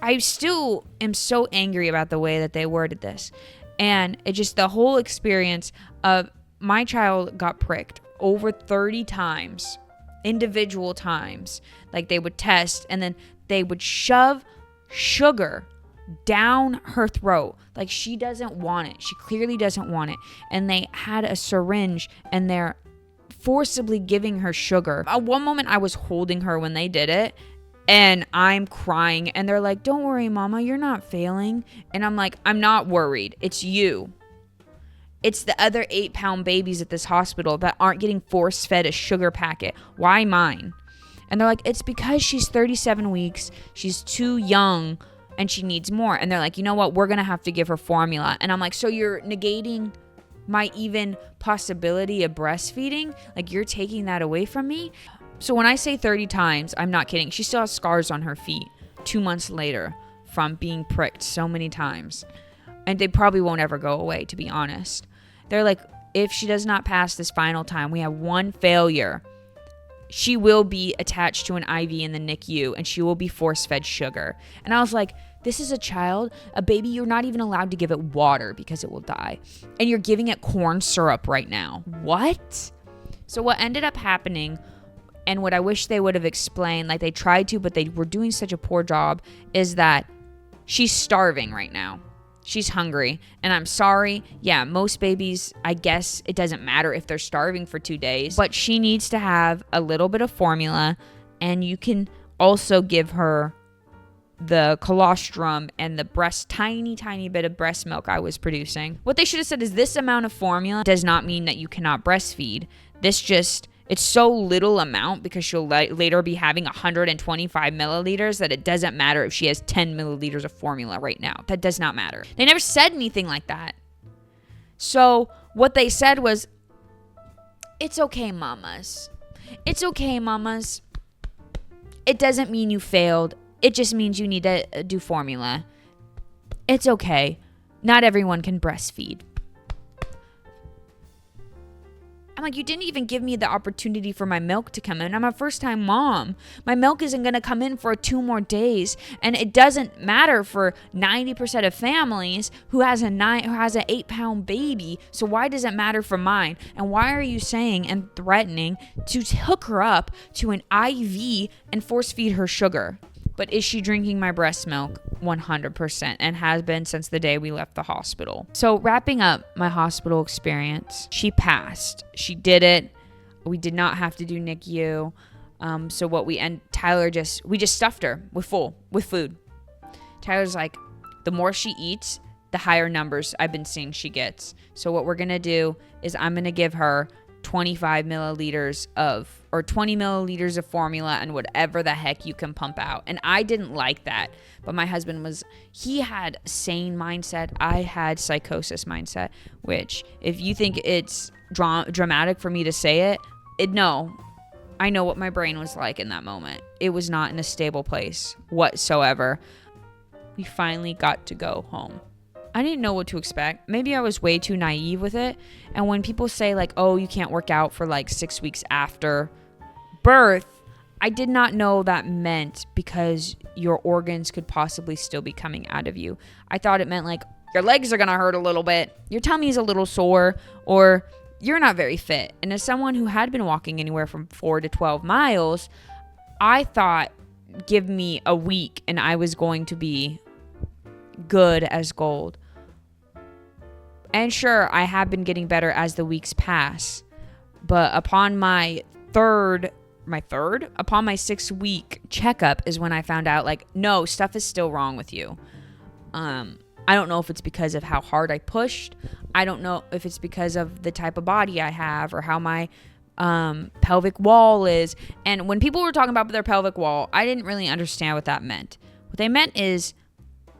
I still am so angry about the way that they worded this. And it just, the whole experience of my child got pricked over 30 times, individual times. Like they would test and then they would shove sugar down her throat. Like, she doesn't want it. She clearly doesn't want it. And they had a syringe and they're forcibly giving her sugar. At one moment, I was holding her when they did it, and I'm crying, and they're like, don't worry, mama, you're not failing. And I'm like, I'm not worried. It's you. It's the other 8-pound babies at this hospital that aren't getting force-fed a sugar packet. Why mine? And they're like, it's because she's 37 weeks. She's too young, and she needs more. And they're like, you know what? We're going to have to give her formula. And I'm like, so you're negating my even possibility of breastfeeding? Like, you're taking that away from me? So when I say 30 times, I'm not kidding. She still has scars on her feet 2 months later from being pricked so many times. And they probably won't ever go away, to be honest. They're like, if she does not pass this final time, we have one failure. She will be attached to an IV in the NICU, and she will be force-fed sugar. And I was like, this is a child, a baby. You're not even allowed to give it water because it will die. And you're giving it corn syrup right now. What? So what ended up happening, and what I wish they would have explained, like they tried to, but they were doing such a poor job, is that she's starving right now. She's hungry. And I'm sorry. Yeah, most babies, I guess it doesn't matter if they're starving for 2 days. But she needs to have a little bit of formula. And you can also give her the colostrum and the tiny bit of breast milk I was producing. What they should have said is, this amount of formula does not mean that you cannot breastfeed. It's so little amount because she'll later be having 125 milliliters that it doesn't matter if she has 10 milliliters of formula right now. That does not matter. They never said anything like that. So what they said was, it's okay, mamas. It's okay, mamas. It doesn't mean you failed. It just means you need to do formula. It's okay. Not everyone can breastfeed. I'm like, you didn't even give me the opportunity for my milk to come in. I'm a first-time mom. My milk isn't going to come in for 2 more days. And it doesn't matter for 90% of families who has an 8-pound baby. So why does it matter for mine? And why are you saying and threatening to hook her up to an IV and force feed her sugar? But is she drinking my breast milk? 100%, and has been since the day we left the hospital. So wrapping up my hospital experience, she passed. She did it. We did not have to do NICU. We just stuffed her with food. Tyler's like, the more she eats, the higher numbers I've been seeing she gets. So what we're going to do is I'm going to give her 25 milliliters or 20 milliliters of formula and whatever the heck you can pump out. And I didn't like that. But my husband he had sane mindset. I had psychosis mindset, which if you think it's dramatic for me to say no, I know what my brain was like in that moment. It was not in a stable place whatsoever. We finally got to go home. I didn't know what to expect. Maybe I was way too naive with it. And when people say like, oh, you can't work out for like 6 weeks after birth, I did not know that meant because your organs could possibly still be coming out of you. I thought it meant like your legs are going to hurt a little bit, your tummy is a little sore, or you're not very fit. And as someone who had been walking anywhere from 4 to 12 miles, I thought, give me a week and I was going to be good as gold. And sure, I have been getting better as the weeks pass. But upon my 6-week checkup is when I found out, like, no, stuff is still wrong with you. I don't know if it's because of how hard I pushed. I don't know if it's because of the type of body I have or how my pelvic wall is. And when people were talking about their pelvic wall, I didn't really understand what that meant. What they meant is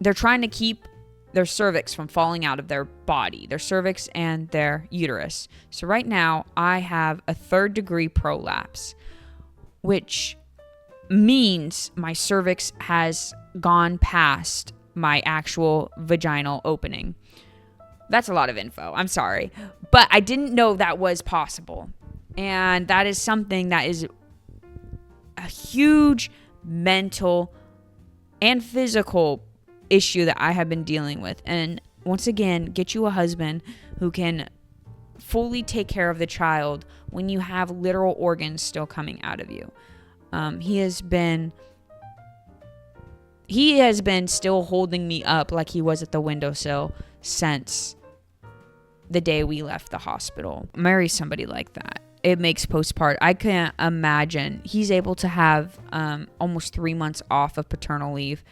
they're trying to keep their cervix from falling out of their body, their cervix and their uterus. So right now I have a 3rd-degree prolapse, which means my cervix has gone past my actual vaginal opening. That's a lot of info. I'm sorry. But I didn't know that was possible. And that is something that is a huge mental and physical issue that I have been dealing with. And once again, get you a husband who can fully take care of the child when you have literal organs still coming out of you. He has been he has been still holding me up like he was at the windowsill since the day we left the hospital. Marry somebody like that. It makes postpartum. I can't imagine. He's able to have almost 3 months off of paternal leave,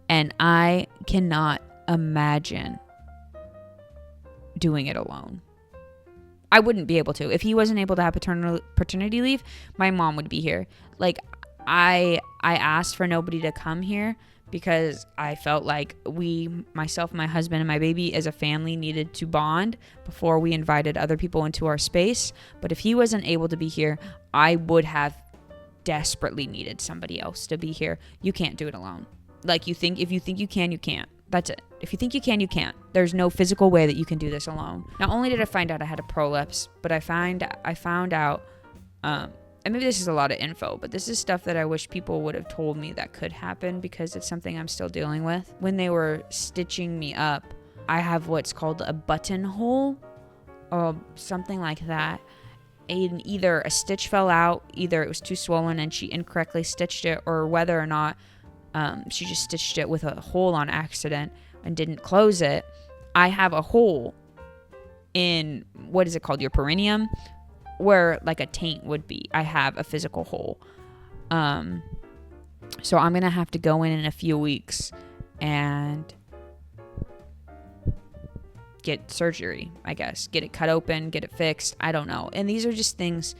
and I cannot imagine doing it alone. I wouldn't be able to. If he wasn't able to have paternity leave, my mom would be here. Like, I asked for nobody to come here because I felt like myself, my husband, and my baby as a family needed to bond before we invited other people into our space. But if he wasn't able to be here, I would have desperately needed somebody else to be here. You can't do it alone. Like, if you think you can, you can't. That's it. If you think you can, you can't. There's no physical way that you can do this alone. Not only did I find out I had a prolapse, but I found out, and maybe this is a lot of info, but this is stuff that I wish people would have told me that could happen because it's something I'm still dealing with. When they were stitching me up, I have what's called a buttonhole or something like that. And either a stitch fell out, either it was too swollen and she incorrectly stitched it, or whether or not she just stitched it with a hole on accident and didn't close it. I have a hole in, what is it called, your perineum, where like a taint would be. I have a physical hole. So I'm going to have to go in a few weeks and get surgery, I guess. Get it cut open, get it fixed. I don't know. And these are just things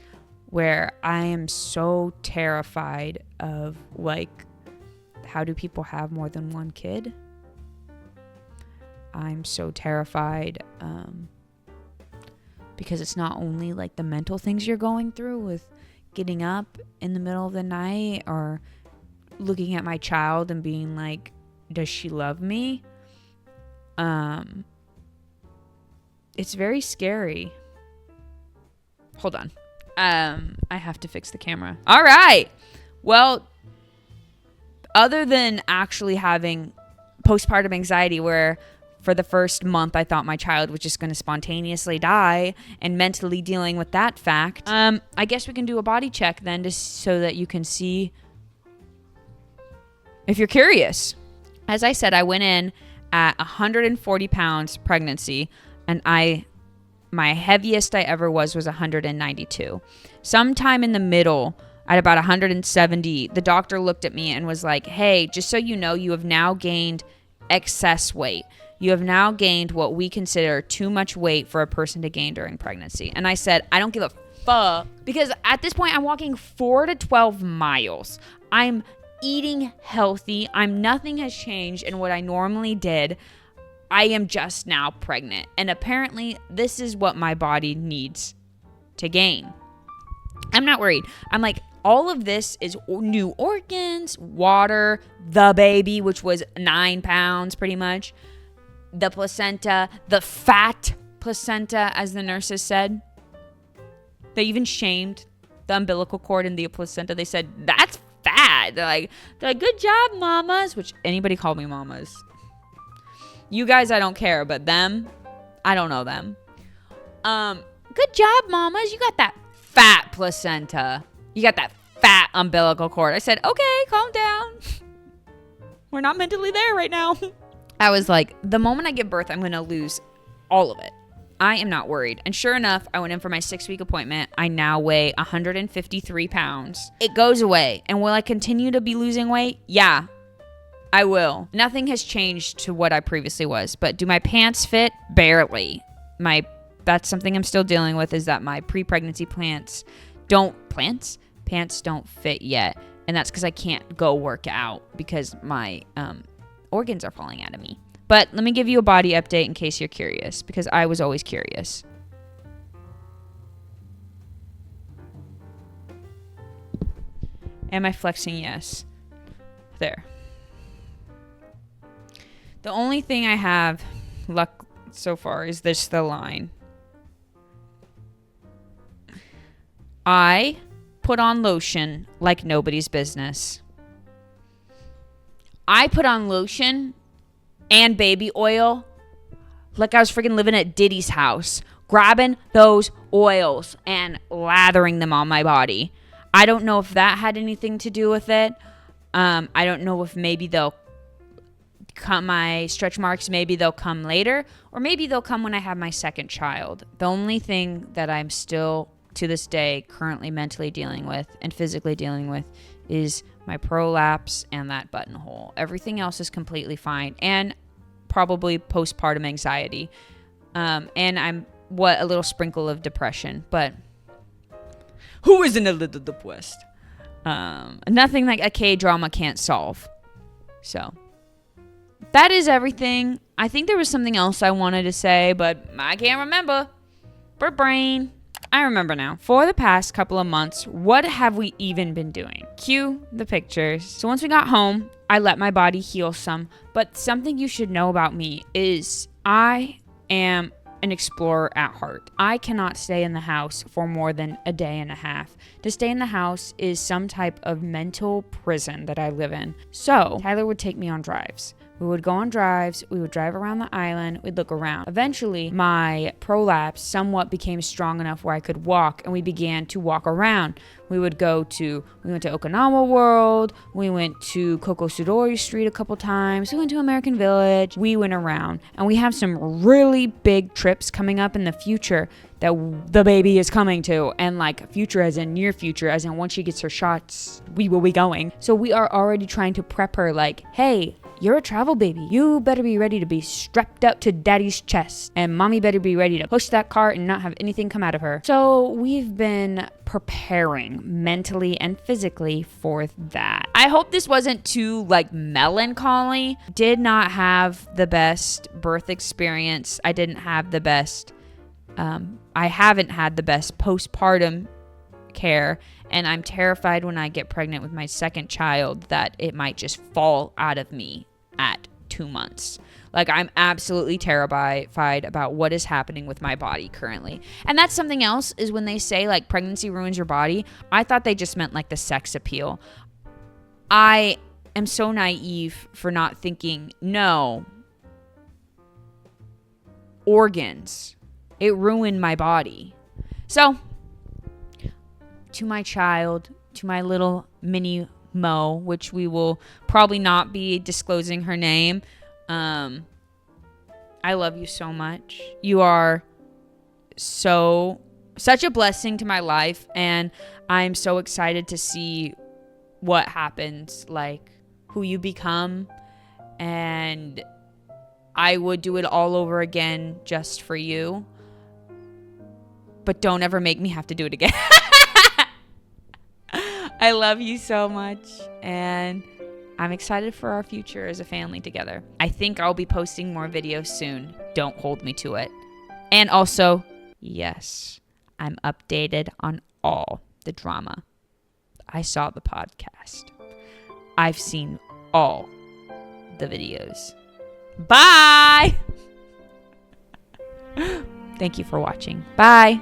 where I am so terrified of, like, how do people have more than one kid? I'm so terrified because it's not only like the mental things you're going through with getting up in the middle of the night or looking at my child and being like, does she love me? It's very scary. Hold on. I have to fix the camera. All right. Well, other than actually having postpartum anxiety where for the first month I thought my child was just going to spontaneously die and mentally dealing with that fact, I guess we can do a body check then just so that you can see if you're curious. As I said, I went in at 140 pounds pregnancy, and my heaviest I ever was 192. Sometime in the middle, at about 170, the doctor looked at me and was like, hey, just so you know, you have now gained excess weight. You have now gained what we consider too much weight for a person to gain during pregnancy. And I said, I don't give a fuck, because at this point I'm walking 4 to 12 miles. I'm eating healthy. Nothing has changed in what I normally did. I am just now pregnant. And apparently this is what my body needs to gain. I'm not worried. I'm like, all of this is new organs, water, the baby, which was 9 pounds pretty much, the placenta, the fat placenta, as the nurses said. They even shamed the umbilical cord and the placenta. They said, that's fat. They're like, good job, mamas, which anybody called me mamas. You guys, I don't care, but them, I don't know them. Good job, mamas. You got that fat placenta. You got that fat umbilical cord. I said, okay, calm down. We're not mentally there right now. I was like, the moment I give birth, I'm going to lose all of it. I am not worried. And sure enough, I went in for my 6-week appointment. I now weigh 153 pounds. It goes away. And will I continue to be losing weight? Yeah, I will. Nothing has changed to what I previously was. But do my pants fit? Barely. That's something I'm still dealing with, is that my pre-pregnancy pants don't fit yet. And that's because I can't go work out because my organs are falling out of me. But let me give you a body update in case you're curious, because I was always curious. Am I flexing? Yes. There. The only thing I have luck so far is the line. I put on lotion like nobody's business. I put on lotion and baby oil like I was freaking living at Diddy's house, grabbing those oils and lathering them on my body. I don't know if that had anything to do with it. I don't know if maybe the my stretch marks, maybe they'll come later, or maybe they'll come when I have my second child. The only thing that I'm still to this day currently mentally dealing with and physically dealing with is my prolapse and that buttonhole. Everything else is completely fine, and probably postpartum anxiety. And I'm a little sprinkle of depression, but who isn't a little depressed? Nothing like a K-drama can't solve. So that is everything. I think there was something else I wanted to say, but I can't remember. Brain. I remember now. For the past couple of months, what have we even been doing? Cue the pictures. So once we got home, I let my body heal some. But something you should know about me is I am an explorer at heart. I cannot stay in the house for more than a day and a half. To stay in the house is some type of mental prison that I live in. So Tyler would take me on drives. We would go on drives, we would drive around the island, we'd look around. Eventually, my prolapse somewhat became strong enough where I could walk, and we began to walk around. We went to Okinawa World, we went to Kokosudori Street a couple times, we went to American Village, we went around. And we have some really big trips coming up in the future that the baby is coming to, and like future as in near future, as in once she gets her shots, we will be going. So we are already trying to prep her like, hey, you're a travel baby. You better be ready to be strapped up to daddy's chest. And mommy better be ready to push that cart and not have anything come out of her. So we've been preparing mentally and physically for that. I hope this wasn't too melancholy. Did not have the best birth experience. I haven't had the best postpartum care, and I'm terrified when I get pregnant with my second child that it might just fall out of me at 2 months. I'm absolutely terrified about what is happening with my body currently. And that's something else, is when they say pregnancy ruins your body, I thought they just meant the sex appeal. I am so naive for not thinking, no, organs, it ruined my body. So to my child, to my little mini Mo, which we will probably not be disclosing her name. I love you so much. You are such a blessing to my life, and I'm so excited to see what happens, who you become, and I would do it all over again just for you. But don't ever make me have to do it again. I love you so much, and I'm excited for our future as a family together. I think I'll be posting more videos soon. Don't hold me to it. And also, yes, I'm updated on all the drama. I saw the podcast. I've seen all the videos. Bye! Thank you for watching. Bye!